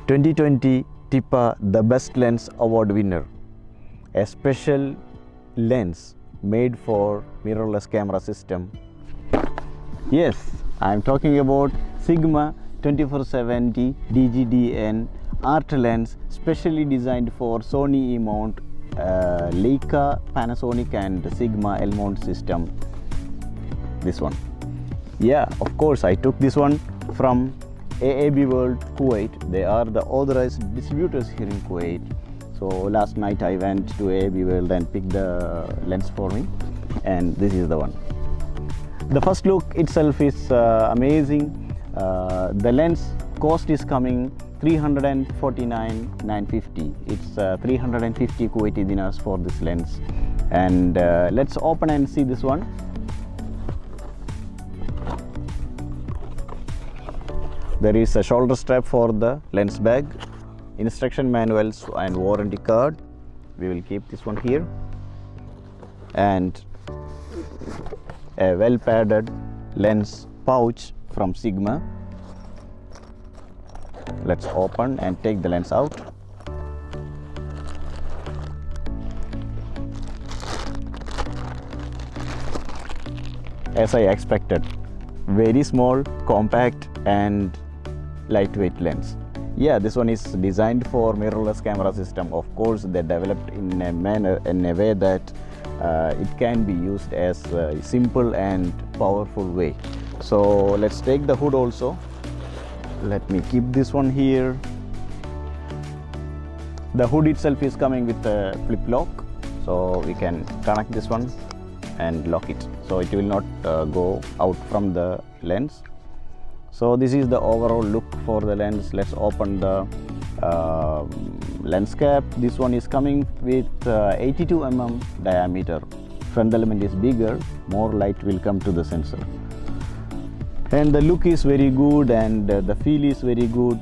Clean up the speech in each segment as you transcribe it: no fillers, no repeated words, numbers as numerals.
2020 TIPA The Best Lens Award winner, a special lens made for mirrorless camera system. Yes, I am talking about Sigma 2470 DGDN art lens, specially designed for Sony E-mount, Leica, Panasonic and Sigma L-mount system. This one. Yeah, of course I took this one from AAB World Kuwait. They are the authorized distributors here in Kuwait. So last night I went to AAB World and picked the lens for me, and this is the one. The first look itself is amazing. The lens cost is coming 349,950. It's 350 Kuwaiti dinars for this lens. And let's open and see this one. There is a shoulder strap for the lens bag, instruction manuals and warranty card. We will keep this one here, and a well padded lens pouch from Sigma. Let's open and take the lens out. As I expected, very small, compact and lightweight lens. Yeah, this one is designed for mirrorless camera system. Of course, they developed in a way that it can be used as a simple and powerful way. So let's take the hood also. Let me keep this one here. The hood itself is coming with a flip lock, so we can connect this one and lock it, so it will not go out from the lens. So this is the overall look for the lens. Let's open the lens cap. This one is coming with 82 mm diameter. Front element is bigger, more light will come to the sensor. And the look is very good, and the feel is very good.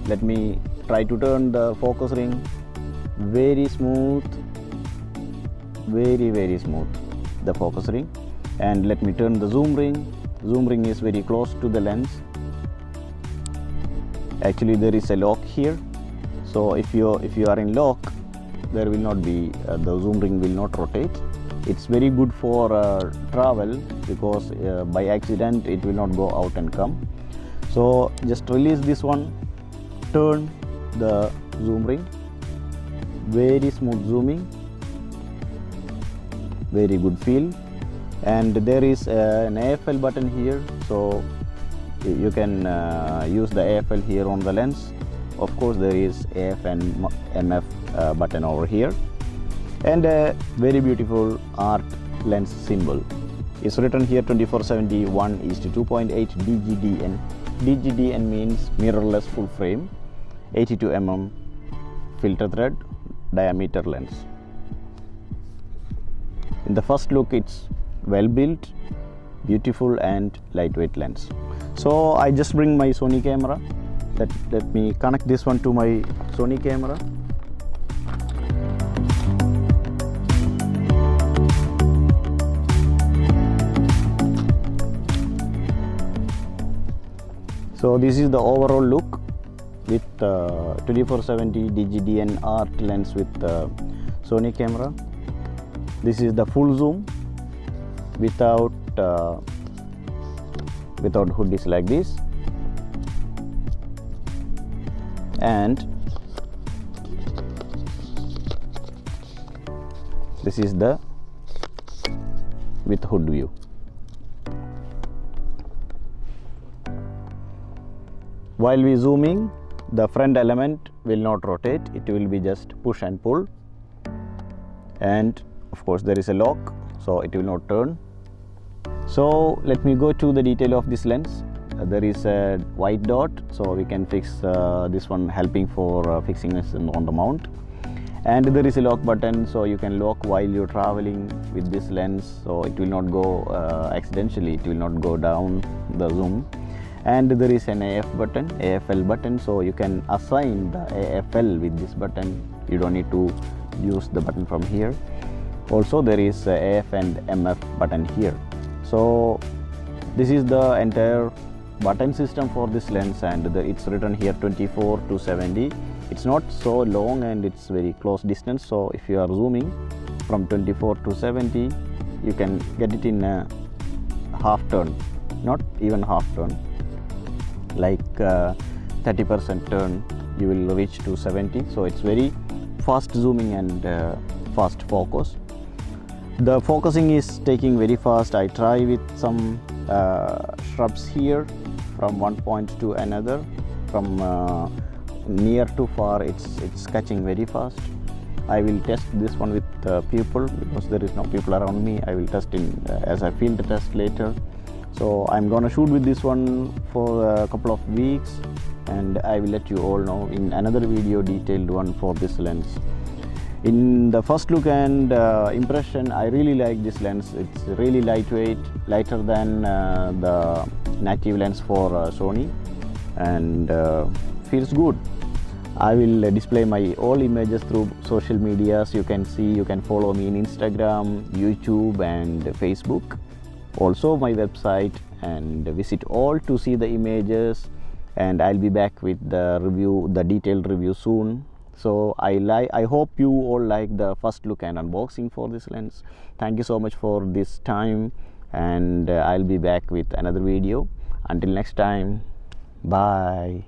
Let me try to turn the focus ring. Very smooth, very smooth, the focus ring. And let me turn the zoom ring. Zoom ring is very close to the lens. Actually there is a lock here, so if you are in lock, there will not be the zoom ring will not rotate. It's very good for travel, because by accident it will not go out and come. So just release this one, turn the zoom ring. Very smooth zooming, very good feel. And there is an AFL button here, so you can use the AFL here on the lens. Of course there is AF and MF button over here, and a very beautiful art lens symbol. It's written here 2470 1:2.8 DGDN. DGDN means mirrorless full frame, 82 mm filter thread diameter lens. In the first look, it's well built, beautiful and lightweight lens. So I just bring my Sony camera. Let me connect this one to my Sony camera. So this is the overall look with 2470 DGDN art lens with Sony camera. This is the full zoom without hood is like this, and this is the with hood view. While we zooming, the front element will not rotate, it will be just push and pull, and of course there is a lock, so it will not turn. So let me go to the detail of this lens. There is a white dot, so we can fix this one, helping for fixing this on the mount. And there is a lock button, so you can lock while you're traveling with this lens, so it will not go accidentally, it will not go down the zoom. And there is an AFL button, so you can assign the AFL with this button. You don't need to use the button from here. Also there is AF and MF button here. So this is the entire button system for this lens, and it's written here 24 to 70. It's not so long and it's very close distance, so if you are zooming from 24 to 70, you can get it in a half turn, not even half turn, like 30% turn you will reach to 70. So it's very fast zooming and fast focus. The focusing is taking very fast. I try with some shrubs here from one point to another, from near to far. It's catching very fast. I will test this one with people because there is no people around me. I will test in as a field test later. So I'm gonna shoot with this one for a couple of weeks, and I will let you all know in another video, detailed one for this lens. In the first look and impression, I really like this lens. It's really lightweight, lighter than the native lens for Sony, and feels good. I will display my all images through social medias. You can see, you can follow me in Instagram, YouTube and Facebook. Also my website, and visit all to see the images, and I'll be back with the review, the detailed review soon. So I hope you all like the first look and unboxing for this lens. Thank you so much for this time, and I'll be back with another video. Until next time, bye.